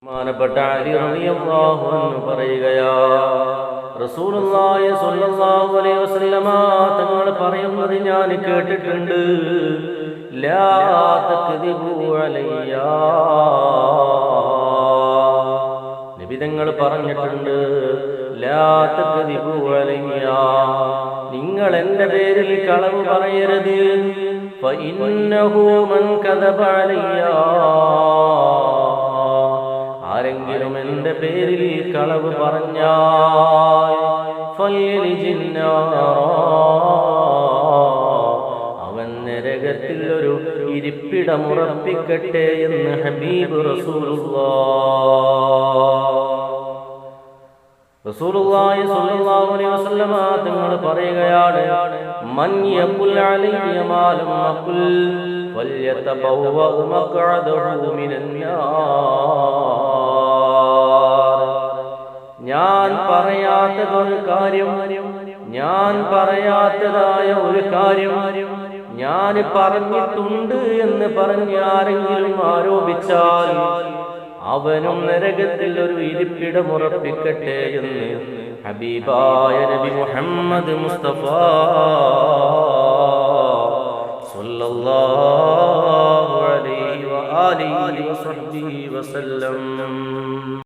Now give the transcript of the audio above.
ബഹുമാനപ്പെട്ട അലി റളിയല്ലാഹു അൻഹു പറയുകയാ, റസൂലുള്ളാഹി സ്വല്ലല്ലാഹു അലൈഹി വസല്ലമ തങ്ങൾ പറയുന്നത് ഞാൻ കേട്ടിട്ടുണ്ട്. ലാ തക്ദിബു അലയ്യാ, നബി തങ്ങൾ പറഞ്ഞിട്ടുണ്ട്, ലാ തക്ദിബു അലയ്യാ, നിങ്ങൾ എൻ്റെ പേരിൽ കളവ് പറയരുത്. ഫഇന്നഹു മൻ കദബ അലയ്യാ, ആരെങ്കിലും എൻ്റെ പേരിൽ കളവ് പറഞ്ഞാൽ ഫൽയലിജിൻ നാറ, അവൻ നരകത്തിൽ ഒരു ഇരിപ്പിടമുറപ്പിക്കട്ടെ എന്ന് ഹബീബ് റസൂലുള്ളാഹി സ്വല്ലല്ലാഹു അലൈഹി വസല്ലമ തങ്ങൾ പറയുകയാണ്, മൻ യഖുൽ അലയ്യ മാ ലം അഖുൽ ഫൽയതബവ്വ മഖ്അദഹു മിനൻ നാർ. ഞാൻ പറയാത്തതൊരു കാര്യം, ഞാൻ പറയാത്തതായ ഒരു കാര്യം ഞാൻ പറഞ്ഞിട്ടുണ്ട് എന്ന് പറഞ്ഞ് ആരെങ്കിലും ആരോപിച്ചാൽ അവനും നരകത്തിൽ ഒരു ഇരിപ്പിടമുറപ്പിക്കട്ടെ എന്ന് ഹബീബായ നബി മുഹമ്മദ് മുസ്തഫ